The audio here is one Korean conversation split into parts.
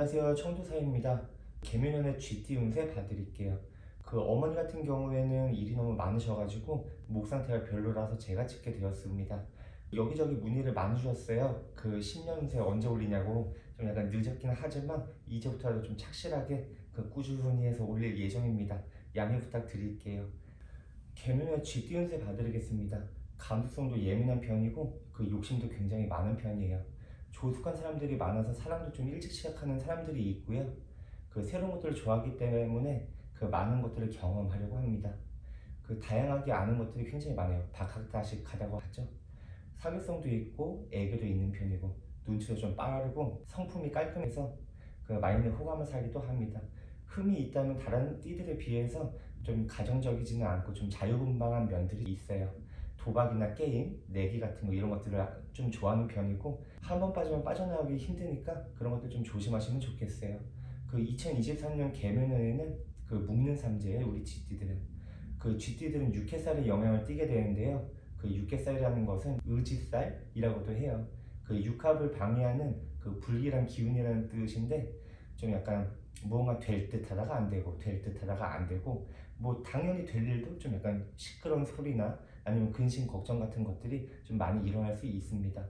안녕하세요. 청도사입니다. 개묘년에 쥐띠 운세 봐드릴게요. 어머니 같은 경우에는 일이 너무 많으셔가지고 목 상태가 별로라서 제가 찍게 되었습니다. 여기저기 문의를 많이 주셨어요. 10년 운세 언제 올리냐고. 좀 약간 늦었긴 하지만 이제부터라도 좀 착실하게 꾸준히 해서 올릴 예정입니다. 양해 부탁드릴게요. 개묘년 쥐띠 운세 봐드리겠습니다. 감수성도 예민한 편이고 욕심도 굉장히 많은 편이에요. 조숙한 사람들이 많아서 사랑도 좀 일찍 시작하는 사람들이 있고요. 새로운 것들을 좋아하기 때문에 많은 것들을 경험하려고 합니다. 다양하게 아는 것들이 굉장히 많아요. 박학다식하다고 하죠. 사교성도 있고 애교도 있는 편이고 눈치도 좀 빠르고 성품이 깔끔해서 마인드 호감을 사기도 합니다. 흠이 있다면 다른 띠들에 비해서 좀 가정적이지는 않고 좀 자유분방한 면들이 있어요. 도박이나 게임, 내기 같은 거 이런 것들을 좀 좋아하는 편이고 한 번 빠지면 빠져나오기 힘드니까 그런 것들 좀 조심하시면 좋겠어요. 2023년 개묘년에는 묵는 삼재예요. 우리 쥐띠들은 쥐띠들은 육해살의 영향을 띠게 되는데요. 육해살이라는 것은 의지살이라고도 해요. 육합을 방해하는 불길한 기운이라는 뜻인데 좀 약간 무언가 될 듯 하다가 안 되고 될 듯 하다가 안 되고 뭐 당연히 될 일도 좀 약간 시끄러운 소리나 아니면 근심 걱정 같은 것들이 좀 많이 일어날 수 있습니다.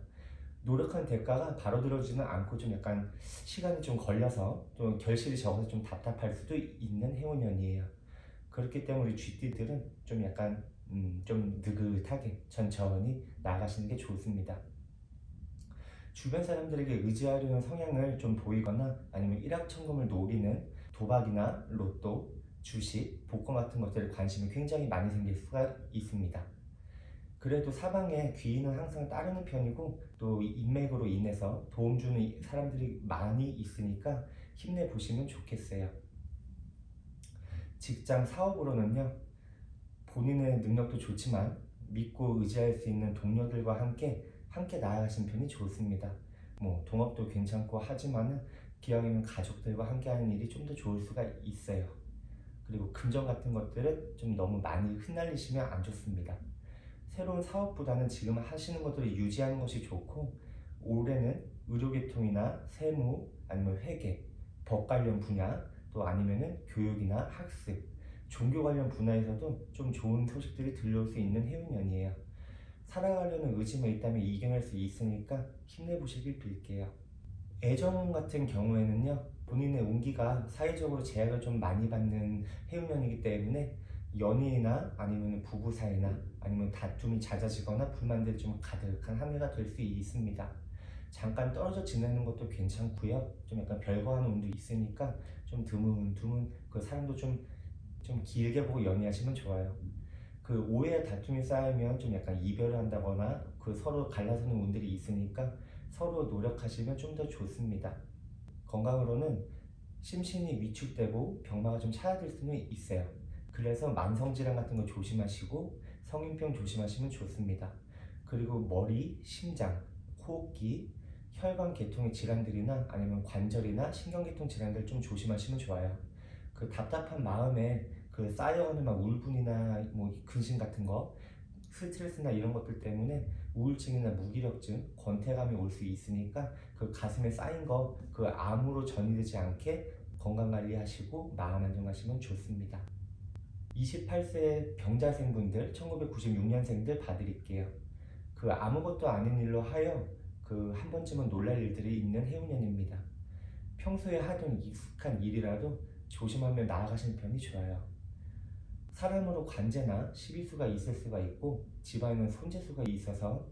노력한 대가가 바로 들어지는 않고 좀 약간 시간이 좀 걸려서 좀 결실이 적어서 좀 답답할 수도 있는 해운년이에요. 그렇기 때문에 우리 쥐띠들은 좀 약간 좀 느긋하게 천천히 나아가시는 게 좋습니다. 주변 사람들에게 의지하려는 성향을 좀 보이거나 아니면 일확천금을 노리는 도박이나 로또, 주식, 복권 같은 것들에 관심이 굉장히 많이 생길 수가 있습니다. 그래도 사방에 귀인은 항상 따르는 편이고 또 인맥으로 인해서 도움 주는 사람들이 많이 있으니까 힘내보시면 좋겠어요. 직장 사업으로는요, 본인의 능력도 좋지만 믿고 의지할 수 있는 동료들과 함께 나아가신 편이 좋습니다. 동업도 괜찮고 하지만은 기왕이면 가족들과 함께하는 일이 좀 더 좋을 수가 있어요. 그리고 금전 같은 것들은 좀 너무 많이 흩날리시면 안 좋습니다. 새로운 사업보다는 지금 하시는 것들을 유지하는 것이 좋고 올해는 의료계통이나 세무 아니면 회계, 법 관련 분야 또 아니면은 교육이나 학습, 종교 관련 분야에서도 좀 좋은 소식들이 들려올 수 있는 해운년이에요. 살아가려는 의지만 있다면 이겨낼 수 있으니까 힘내보시길 빌게요. 애정 같은 경우에는요, 본인의 운기가 사회적으로 제약을 좀 많이 받는 해운년이기 때문에 연인이나 아니면 부부 사이나 아니면 다툼이 잦아지거나 불만들이 좀 가득한 한 해가 될 수 있습니다. 잠깐 떨어져 지내는 것도 괜찮고요. 좀 약간 별거하는 운도 있으니까 좀 드문드문 사람도 좀 길게 보고 연애하시면 좋아요. 오해와 다툼이 쌓이면 좀 약간 이별을 한다거나 서로 갈라서는 운들이 있으니까 서로 노력하시면 좀 더 좋습니다. 건강으로는 심신이 위축되고 병마가 좀 차야될 수는 있어요. 그래서 만성질환 같은 거 조심하시고 성인병 조심하시면 좋습니다. 그리고 머리, 심장, 호흡기, 혈관 계통의 질환들이나 아니면 관절이나 신경계통 질환들 좀 조심하시면 좋아요. 답답한 마음에 쌓여가는 막 울분이나 근심 같은 거, 스트레스나 이런 것들 때문에 우울증이나 무기력증, 권태감이 올 수 있으니까 가슴에 쌓인 거 암으로 전이되지 않게 건강관리 하시고 마음 안정하시면 좋습니다. 28세 병자생분들 1996년생들 봐드릴게요. 아무것도 아닌 일로 하여 한 번쯤은 놀랄 일들이 있는 해운년입니다. 평소에 하던 익숙한 일이라도 조심하며 나아가시는 편이 좋아요. 사람으로 관제나 시비수가 있을 수가 있고 집안에는 손재수가 있어서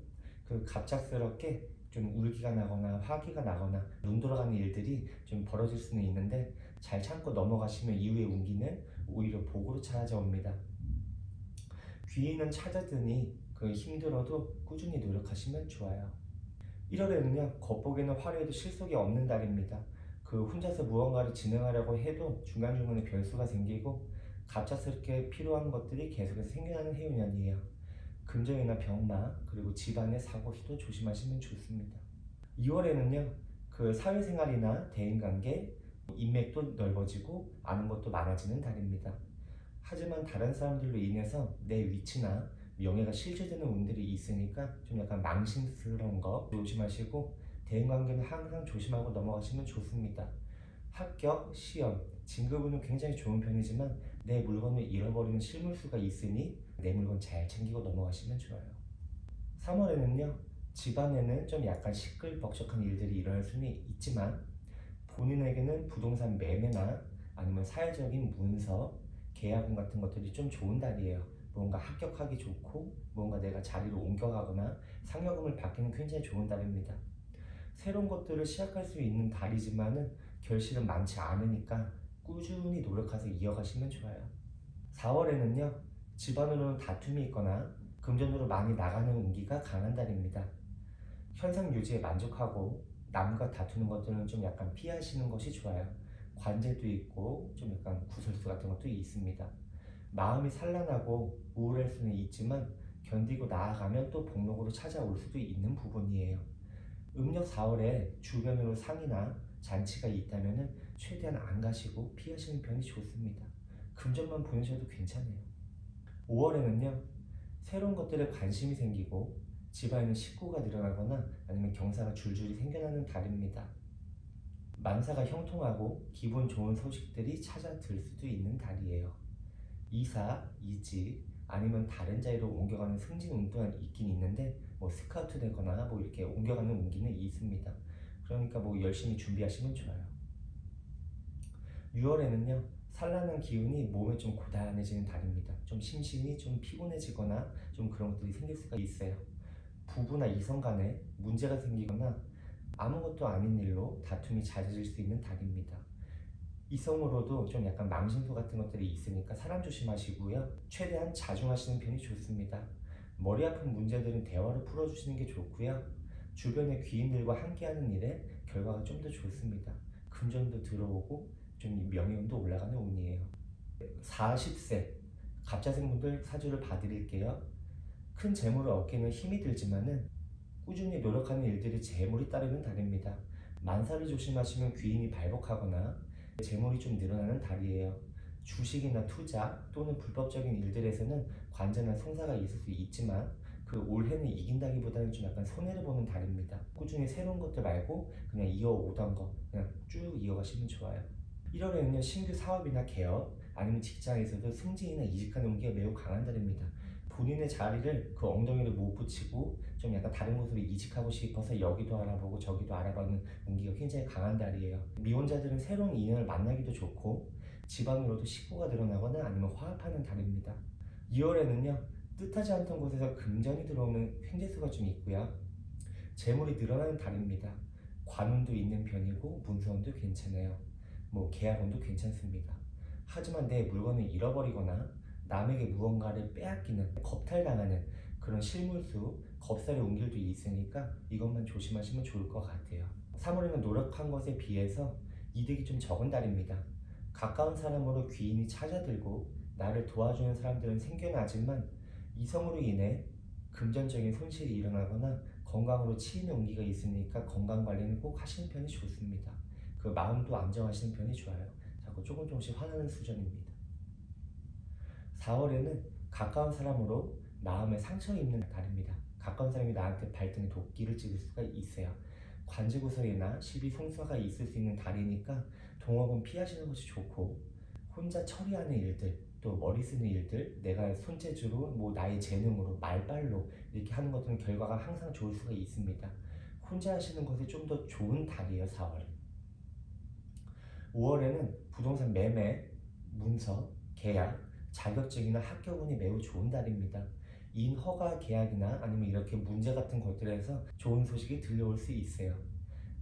갑작스럽게 좀 울기가 나거나 화기가 나거나 눈 돌아가는 일들이 좀 벌어질 수는 있는데 잘 참고 넘어가시면 이후의 운기는 오히려 복으로 찾아옵니다. 귀인은 찾아드니 힘들어도 꾸준히 노력하시면 좋아요. 1월에는요, 겉보기에는 화려해도 실속이 없는 달입니다. 혼자서 무언가를 진행하려고 해도 중간중간에 변수가 생기고 갑작스럽게 필요한 것들이 계속해서 생겨나는 해운년이에요. 금전이나 병마 그리고 집안의 사고수도 조심하시면 좋습니다. 2월에는요, 사회생활이나 대인관계, 인맥도 넓어지고 아는 것도 많아지는 달입니다. 하지만 다른 사람들로 인해서 내 위치나 명예가 실추되는 운들이 있으니까 좀 약간 망신스러운 거 조심하시고 대인관계는 항상 조심하고 넘어가시면 좋습니다. 합격, 시험, 진급은 굉장히 좋은 편이지만 내 물건을 잃어버리는 실물수가 있으니 내 물건 잘 챙기고 넘어가시면 좋아요. 3월에는요, 집안에는 좀 약간 시끌벅적한 일들이 일어날 수는 있지만 본인에게는 부동산 매매나 아니면 사회적인 문서, 계약금 같은 것들이 좀 좋은 달이에요. 뭔가 합격하기 좋고 뭔가 내가 자리를 옮겨가거나 상여금을 받기는 굉장히 좋은 달입니다. 새로운 것들을 시작할 수 있는 달이지만은 결실은 많지 않으니까 꾸준히 노력해서 이어가시면 좋아요. 4월에는요, 집안으로는 다툼이 있거나 금전으로 많이 나가는 운기가 강한 달입니다. 현상 유지에 만족하고 남과 다투는 것들은 좀 약간 피하시는 것이 좋아요. 관제도 있고 좀 약간 구설수 같은 것도 있습니다. 마음이 산란하고 우울할 수는 있지만 견디고 나아가면 또 복록으로 찾아올 수도 있는 부분이에요. 음력 4월에 주변으로 상이나 잔치가 있다면 최대한 안 가시고 피하시는 편이 좋습니다. 금전만 보내셔도 괜찮아요. 5월에는요, 새로운 것들에 관심이 생기고 집안에는 식구가 늘어나거나 아니면 경사가 줄줄이 생겨나는 달입니다. 만사가 형통하고 기분 좋은 소식들이 찾아들 수도 있는 달이에요. 이사, 이직, 아니면 다른 자리로 옮겨가는 승진 운 또한 있긴 있는데 스카우트 되거나 이렇게 옮겨가는 운기는 있습니다. 그러니까 열심히 준비하시면 좋아요. 6월에는요, 산란한 기운이 몸에 좀 고단해지는 달입니다. 좀 심신이 좀 피곤해지거나 좀 그런 것들이 생길 수가 있어요. 부부나 이성 간에 문제가 생기거나 아무것도 아닌 일로 다툼이 잦아질 수 있는 달입니다. 이성으로도 좀 약간 망신소 같은 것들이 있으니까 사람 조심하시고요. 최대한 자중하시는 편이 좋습니다. 머리 아픈 문제들은 대화로 풀어주시는 게 좋고요. 주변의 귀인들과 함께하는 일에 결과가 좀 더 좋습니다. 금전도 들어오고 좀 명예운도 올라가는 운이에요. 40세 갑자생분들 사주를 봐드릴게요. 큰 재물을 얻기는 힘이 들지만은 꾸준히 노력하는 일들이 재물이 따르는 달입니다. 만사를 조심하시면 귀인이 발복하거나 재물이 좀 늘어나는 달이에요. 주식이나 투자 또는 불법적인 일들에서는 관제나 송사가 있을 수 있지만 그 올해는 이긴다기보다는 좀 약간 손해를 보는 달입니다. 꾸준히 새로운 것들 말고 그냥 이어오던 거 그냥 쭉 이어가시면 좋아요. 1월에는요, 신규 사업이나 개업 아니면 직장에서도 승진이나 이직하는 운기가 매우 강한 달입니다. 본인의 자리를 그 엉덩이를 못 붙이고 좀 약간 다른 곳으로 이직하고 싶어서 여기도 알아보고 저기도 알아보는 운기가 굉장히 강한 달이에요. 미혼자들은 새로운 인연을 만나기도 좋고 집안으로도 식구가 늘어나거나 아니면 화합하는 달입니다. 2월에는요, 뜻하지 않던 곳에서 금전이 들어오는 횡재수가 좀 있고요. 재물이 늘어나는 달입니다. 관운도 있는 편이고 문서운도 괜찮아요. 계약운도 괜찮습니다. 하지만 내 물건을 잃어버리거나 남에게 무언가를 빼앗기는, 겁탈당하는 그런 실물수, 겁살의 운길도 있으니까 이것만 조심하시면 좋을 것 같아요. 3월에는 노력한 것에 비해서 이득이 좀 적은 달입니다. 가까운 사람으로 귀인이 찾아들고 나를 도와주는 사람들은 생겨나지만 이성으로 인해 금전적인 손실이 일어나거나 건강으로 치이는 운기가 있으니까 건강관리는 꼭 하시는 편이 좋습니다. 그 마음도 안정하시는 편이 좋아요. 자꾸 조금씩 화나는 수준입니다. 4월에는 가까운 사람으로 마음에 상처 입는 달입니다. 가까운 사람이 나한테 발등에 도끼를 찍을 수가 있어요. 관제구설이나 시비송사가 있을 수 있는 달이니까 동업은 피하시는 것이 좋고 혼자 처리하는 일들, 또 머리 쓰는 일들, 내가 손재주로 나의 재능으로 말발로 이렇게 하는 것들은 결과가 항상 좋을 수가 있습니다. 혼자 하시는 것이 좀 더 좋은 달이에요. 4월. 5월에는 부동산 매매, 문서, 계약, 자격증이나 합격운이 매우 좋은 달입니다. 인허가 계약이나 아니면 이렇게 문제 같은 것들에서 좋은 소식이 들려올 수 있어요.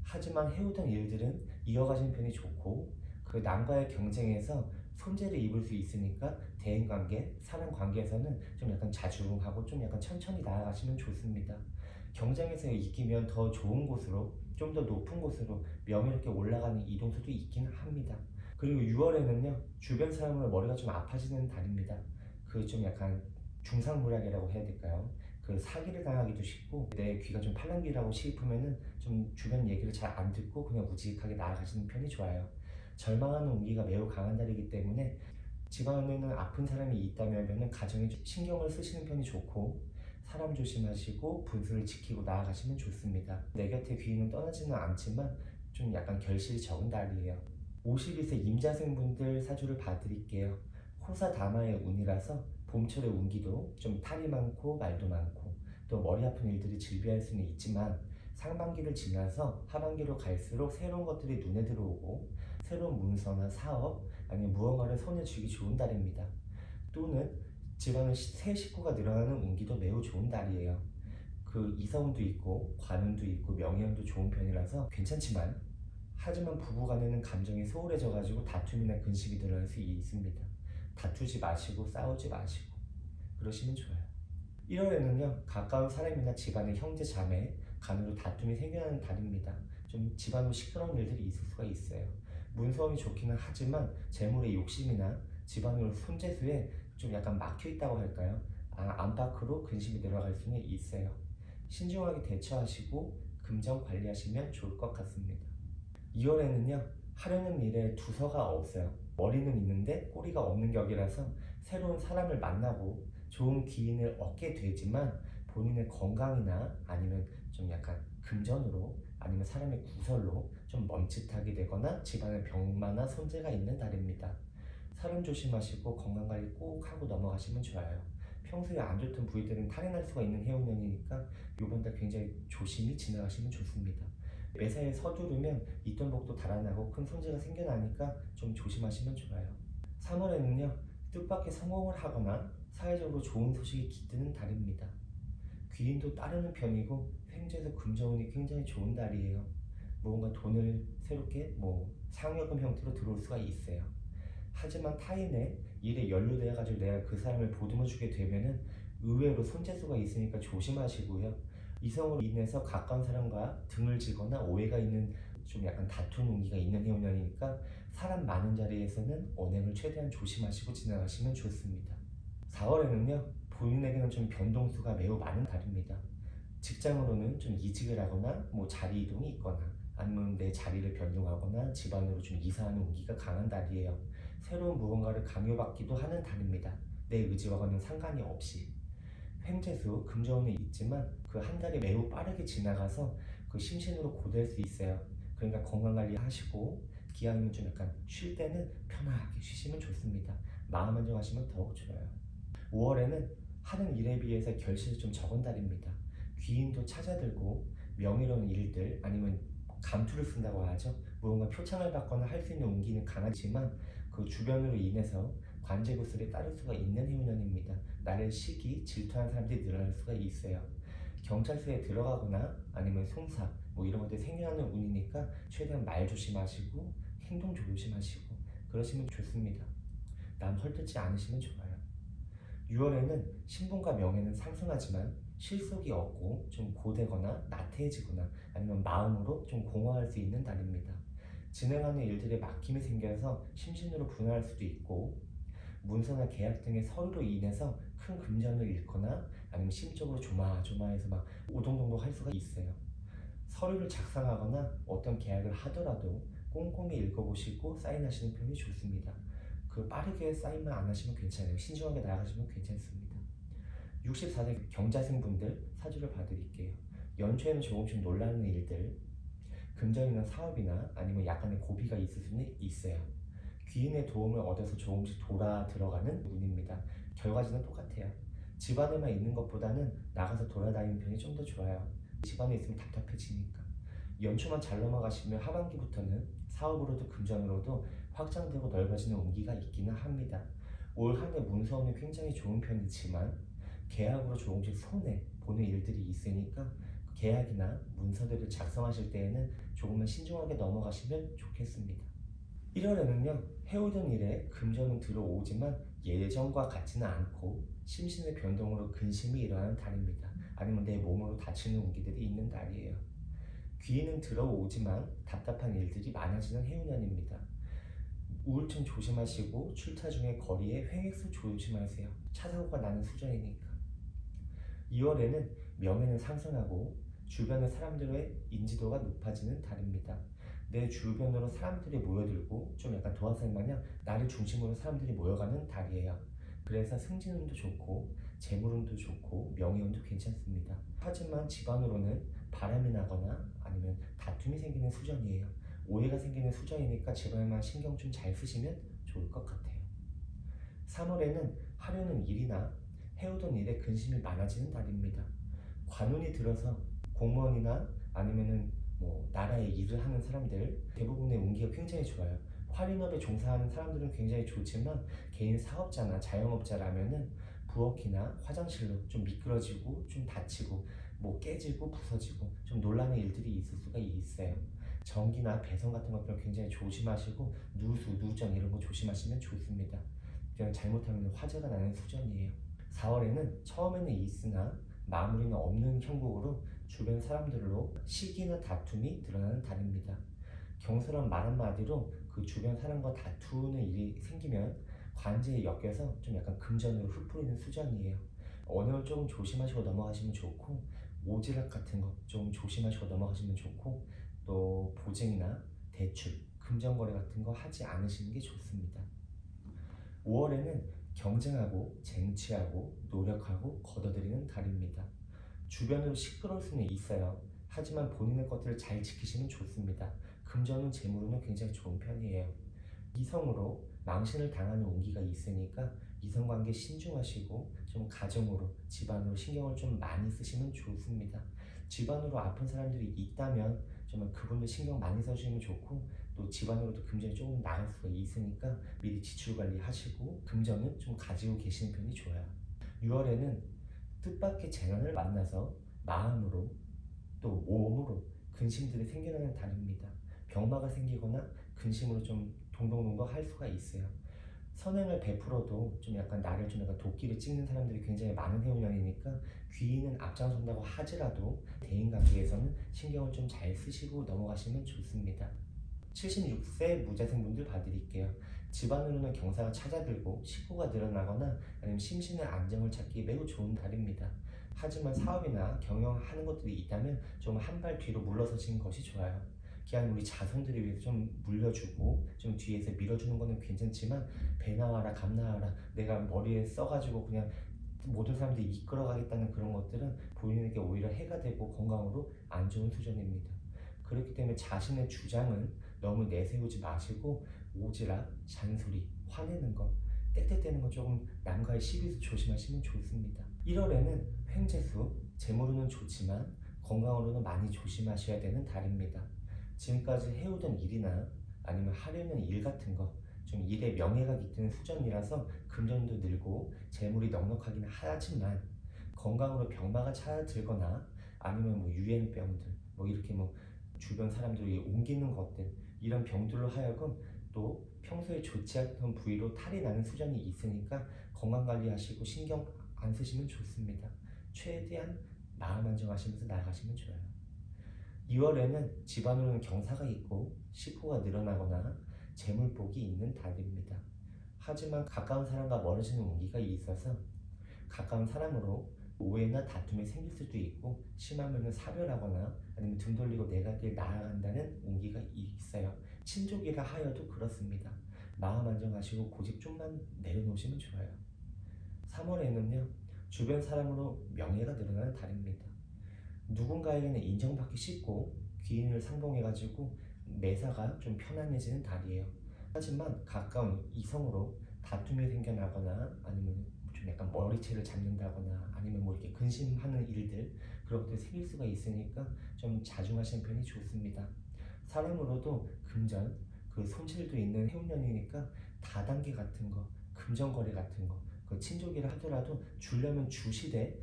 하지만 해오던 일들은 이어가시는 편이 좋고 그 남과의 경쟁에서 손재를 입을 수 있으니까 대인관계, 사람관계에서는 좀 약간 자중하고 좀 약간 천천히 나아가시면 좋습니다. 경쟁에서 이기면 더 좋은 곳으로 좀 더 높은 곳으로 명예롭게 올라가는 이동수도 있긴 합니다. 그리고 6월에는요, 주변 사람으로 머리가 좀 아파지는 달입니다. 그 좀 약간 중상모략이라고 해야 될까요? 그 사기를 당하기도 쉽고 내 귀가 좀 팔랑귀라고 싶으면은 좀 주변 얘기를 잘 안 듣고 그냥 우직하게 나아가시는 편이 좋아요. 절망하는 운기가 매우 강한 달이기 때문에 집안에는 아픈 사람이 있다면 가정에 신경을 쓰시는 편이 좋고 사람 조심하시고 분수를 지키고 나아가시면 좋습니다. 내 곁에 귀인은 떠나지는 않지만 좀 약간 결실이 적은 달이에요. 52세 임자생분들 사주를 봐드릴게요. 호사다마의 운이라서 봄철의 운기도 좀 탈이 많고 말도 많고 또 머리 아픈 일들이 즐비할 수는 있지만 상반기를 지나서 하반기로 갈수록 새로운 것들이 눈에 들어오고 새로운 문서나 사업 아니면 무언가를 손에 쥐기 좋은 달입니다. 또는 집안에 새 식구가 늘어나는 운기도 매우 좋은 달이에요. 그 이사운도 있고 관운도 있고 명예운도 좋은 편이라서 괜찮지만 하지만 부부간에는 감정이 소홀해져 가지고 다툼이나 근심이 늘어날 수 있습니다. 다투지 마시고 싸우지 마시고 그러시면 좋아요. 1월에는요 가까운 사람이나 집안의 형제 자매 간으로 다툼이 생겨나는 달입니다. 좀 집안으로 시끄러운 일들이 있을 수가 있어요. 문서움이 좋기는 하지만 재물의 욕심이나 집안으로 손재수에 좀 약간 막혀 있다고 할까요? 안팎으로 근심이 늘어갈 수는 있어요. 신중하게 대처하시고 금전 관리하시면 좋을 것 같습니다. 2월에는요 하려는 일에 두서가 없어요. 머리는 있는데 꼬리가 없는 격이라서 새로운 사람을 만나고 좋은 기운을 얻게 되지만 본인의 건강이나 아니면 좀 약간 금전으로 아니면 사람의 구설로 좀 멈칫하게 되거나 집안에 병마나 손재가 있는 달입니다. 사람 조심하시고 건강관리 꼭 하고 넘어가시면 좋아요. 평소에 안 좋던 부위들은 탈이 날 수가 있는 해운년이니까 이번 달 굉장히 조심히 지나가시면 좋습니다. 매사에 서두르면 있던 복도 달아나고 큰 손재가 생겨나니까 좀 조심하시면 좋아요. 3월에는요 뜻밖의 성공을 하거나 사회적으로 좋은 소식이 깃드는 달입니다. 귀인도 따르는 편이고 횡재에서 금전운이 굉장히 좋은 달이에요. 뭔가 돈을 새롭게 상여금 형태로 들어올 수가 있어요. 하지만 타인의 일에 연루되어 가지고 내가 그 사람을 보듬어 주게 되면은 의외로 손재수가 있으니까 조심하시고요. 이성으로 인해서 가까운 사람과 등을 지거나 오해가 있는 좀 약간 다툰 운기가 있는 해운년이니까 사람 많은 자리에서는 언행을 최대한 조심하시고 지나가시면 좋습니다. 4월에는요 본인에게는 좀 변동수가 매우 많은 달입니다. 직장으로는 좀 이직을 하거나 자리 이동이 있거나 아니면 내 자리를 변동하거나 집안으로 좀 이사하는 운기가 강한 달이에요. 새로운 무언가를 강요받기도 하는 달입니다. 내 의지와는 상관이 없이. 횡재수, 금전운이 있지만 그 한 달이 매우 빠르게 지나가서 그 심신으로 고될 수 있어요. 그러니까 건강관리 하시고 기왕이면 좀 약간 쉴 때는 편하게 쉬시면 좋습니다. 마음 안정하시면 더욱 좋아요. 5월에는 하는 일에 비해서 결실이 좀 적은 달입니다. 귀인도 찾아들고 명예로운 일들 아니면 감투를 쓴다고 하죠. 무언가 표창을 받거나 할 수 있는 운기는 강하지만 그 주변으로 인해서 관제구슬에 따를 수가 있는 해운년입니다. 나를 시기, 질투하는 사람들이 늘어날 수가 있어요. 경찰서에 들어가거나 아니면 송사 이런 것들이 생겨나는 운이니까 최대한 말 조심하시고 행동 조심하시고 그러시면 좋습니다. 남 헐뜯지 않으시면 좋아요. 6월에는 신분과 명예는 상승하지만 실속이 없고 좀 고되거나 나태해지거나 아니면 마음으로 좀 공허할 수 있는 달입니다. 진행하는 일들에 막힘이 생겨서 심신으로 분할 수도 있고 문서나 계약 등의 서류로 인해서 큰 금전을 잃거나 아니면 심적으로 조마조마해서 오동동동 할 수가 있어요. 서류를 작성하거나 어떤 계약을 하더라도 꼼꼼히 읽어보시고 사인하시는 편이 좋습니다. 빠르게 사인만 안 하시면 괜찮아요. 신중하게 나아가시면 괜찮습니다. 64세 경자생분들 사주를 봐드릴게요. 연초에는 조금씩 놀라는 일들, 금전이나 사업이나 아니면 약간의 고비가 있을 수는 있어요. 귀인의 도움을 얻어서 조금씩 돌아 들어가는 운입니다. 결과지는 똑같아요. 집안에만 있는 것보다는 나가서 돌아다니는 편이 좀 더 좋아요. 집안에 있으면 답답해지니까. 연초만 잘 넘어가시면 하반기부터는 사업으로도 금전으로도 확장되고 넓어지는 운기가 있기는 합니다. 올 한 해 문서운이 굉장히 좋은 편이지만 계약으로 조금씩 손해 보는 일들이 있으니까 계약이나 문서들을 작성하실 때에는 조금만 신중하게 넘어가시면 좋겠습니다. 1월에는요 해오던 일에 금전은 들어오지만 예전과 같지는 않고 심신의 변동으로 근심이 일어나는 달입니다. 아니면 내 몸으로 다치는 운기들이 있는 달이에요. 귀인은 들어오지만 답답한 일들이 많아지는 해운년입니다. 우울증 조심하시고 출타 중에 거리에 횡액수 조심하세요. 차 사고가 나는 수준이니까. 2월에는 명예는 상승하고 주변의 사람들의 인지도가 높아지는 달입니다. 내 주변으로 사람들이 모여들고 좀 약간 도화살 마냥 나를 중심으로 사람들이 모여가는 달이에요. 그래서 승진운도 좋고 재물운도 좋고 명예운도 괜찮습니다. 하지만 집안으로는 바람이 나거나 아니면 다툼이 생기는 수준이에요. 오해가 생기는 수정이니까 제발만 신경 좀 잘 쓰시면 좋을 것 같아요. 3월에는 하려는 일이나 해오던 일에 근심이 많아지는 달입니다. 관운이 들어서 공무원이나 아니면은 나라의 일을 하는 사람들 대부분의 운기가 굉장히 좋아요. 활인업에 종사하는 사람들은 굉장히 좋지만 개인 사업자나 자영업자라면은 부엌이나 화장실로 좀 미끄러지고 좀 다치고 깨지고 부서지고 좀 논란의 일들이 있을 수가 있어요. 전기나 배선 같은 것들 굉장히 조심하시고 누수, 누정 이런 거 조심하시면 좋습니다. 그냥 잘못하면 화재가 나는 수준이에요. 4월에는 처음에는 있으나 마무리는 없는 형국으로 주변 사람들로 시기나 다툼이 드러나는 달입니다. 경솔한 말 한마디로 그 주변 사람과 다투는 일이 생기면 관제에 엮여서 좀 약간 금전으로 흩뿌리는 수준이에요. 언어를 조금 조심하시고 넘어가시면 좋고 오지랖 같은 거 좀 조심하시고 넘어가시면 좋고 또 보증이나 대출, 금전거래 같은 거 하지 않으시는 게 좋습니다. 5월에는 경쟁하고 쟁취하고 노력하고 걷어들이는 달입니다. 주변으로 시끄러울 수는 있어요. 하지만 본인의 것들을 잘 지키시면 좋습니다. 금전운 재물운은 굉장히 좋은 편이에요. 이성으로 망신을 당하는 운기가 있으니까 이성관계 신중하시고 좀 가정으로 집안으로 신경을 좀 많이 쓰시면 좋습니다. 집안으로 아픈 사람들이 있다면 정말 그분들 신경 많이 써주시면 좋고 또 집안으로도 금전이 조금 나갈 수가 있으니까 미리 지출 관리하시고 금전은 좀 가지고 계시는 편이 좋아요. 6월에는 뜻밖의 재난을 만나서 마음으로 또 몸으로 근심들이 생겨나는 달입니다. 병마가 생기거나 근심으로 좀 동동동동 할 수가 있어요. 선행을 베풀어도 좀 약간 나를 좀 약간 도끼를 찍는 사람들이 굉장히 많은 해운년이니까 귀인은 앞장선다고 하더라도 대인관계에서는 신경을 좀 잘 쓰시고 넘어가시면 좋습니다. 76세 무자생분들 봐드릴게요. 집안으로는 경사가 찾아들고 식구가 늘어나거나 아니면 심신의 안정을 찾기 매우 좋은 달입니다. 하지만 사업이나 경영하는 것들이 있다면 좀 한 발 뒤로 물러서시는 것이 좋아요. 그냥 우리 자손들을 위해서 좀 물려주고 좀 뒤에서 밀어주는 거는 괜찮지만 배 나와라 감 나와라 내가 머리에 써가지고 그냥 모든 사람들이 이끌어가겠다는 그런 것들은 본인에게 오히려 해가 되고 건강으로 안 좋은 수준입니다. 그렇기 때문에 자신의 주장은 너무 내세우지 마시고 오지랖, 잔소리, 화내는 거, 땡땡대는 거 조금 남과의 시비에서 조심하시면 좋습니다. 1월에는 횡재수, 재물로는 좋지만 건강으로는 많이 조심하셔야 되는 달입니다. 지금까지 해오던 일이나 아니면 하려는 일 같은 거 좀 일에 명예가 깃드는 수준이라서 금전도 늘고 재물이 넉넉하긴 하지만 건강으로 병마가 찾아들거나 아니면 유행병들 이렇게 주변 사람들이 옮기는 것들 이런 병들로 하여금 또 평소에 좋지 않던 부위로 탈이 나는 수준이 있으니까 건강관리하시고 신경 안 쓰시면 좋습니다. 최대한 마음 안정하시면서 나아가시면 좋아요. 2월에는 집안으로는 경사가 있고 식구가 늘어나거나 재물복이 있는 달입니다. 하지만 가까운 사람과 멀어지는 운기가 있어서 가까운 사람으로 오해나 다툼이 생길 수도 있고 심하면 사별하거나 아니면 등 돌리고 내 갈 길 나아간다는 운기가 있어요. 친족이라 하여도 그렇습니다. 마음 안정하시고 고집 좀만 내려놓으시면 좋아요. 3월에는요 주변 사람으로 명예가 늘어나는 달입니다. 누군가에게는 인정받기 쉽고 귀인을 상봉해가지고 매사가 좀 편안해지는 달이에요. 하지만 가까운 이성으로 다툼이 생겨나거나 아니면 좀 약간 머리채를 잡는다거나 아니면 이렇게 근심하는 일들 그런 것들이 생길 수가 있으니까 좀 자중하시는 편이 좋습니다. 사람으로도 금전, 그 손실도 있는 해운년이니까 다단계 같은 거, 금전거래 같은 거 그 친족이라 하더라도 주려면 주시되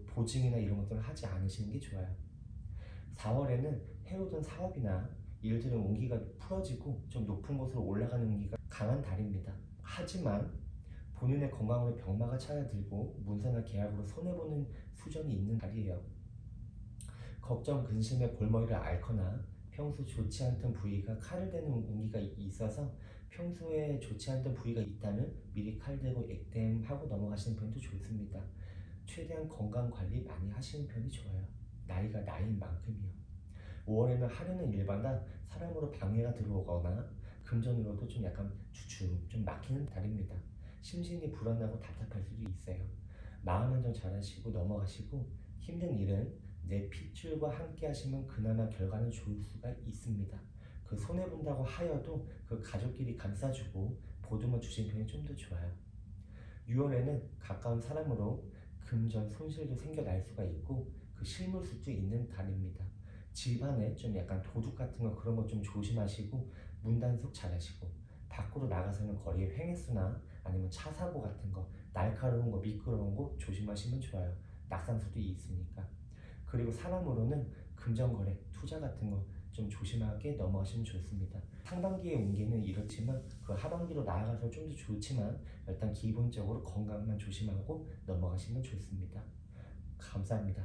보증이나 이런 것들을 하지 않으시는 게 좋아요. 4월에는 해오던 사업이나 일들은 운기가 풀어지고 좀 높은 곳으로 올라가는 운기가 강한 달입니다. 하지만 본인의 건강으로 병마가 찾아들고 문서나 계약으로 손해보는 수준이 있는 달이에요. 걱정, 근심에 골머리를 앓거나 평소 좋지 않던 부위가 칼을 대는 운기가 있어서 평소에 좋지 않던 부위가 있다면 미리 칼 대고 액땜하고 넘어가시는 편도 좋습니다. 최대한 건강관리 많이 하시는 편이 좋아요. 나이가 나이인 만큼이요. 5월에는 하려는 일마다 사람으로 방해가 들어오거나 금전으로도 좀 약간 주춤 좀 막히는 달입니다. 심신이 불안하고 답답할 수도 있어요. 마음 안정 잘 하시고 넘어가시고 힘든 일은 내 핏줄과 함께 하시면 그나마 결과는 좋을 수가 있습니다. 그 손해본다고 하여도 그 가족끼리 감싸주고 보듬어 주신 편이 좀 더 좋아요. 6월에는 가까운 사람으로 금전 손실도 생겨날 수가 있고 그 실물 수도 있는 달입니다. 집안에 좀 약간 도둑 같은 거 그런 거 좀 조심하시고 문단속 잘하시고 밖으로 나가서는 거리의 횡해수나 아니면 차 사고 같은 거 날카로운 거 미끄러운 거 조심하시면 좋아요. 낙상수도 있으니까. 그리고 사람으로는 금전거래, 투자 같은 거 좀 조심하게 넘어가시면 좋습니다. 상반기에 운기는 이렇지만 그 하반기로 나아가서 좀 더 좋지만 일단 기본적으로 건강만 조심하고 넘어가시면 좋습니다. 감사합니다.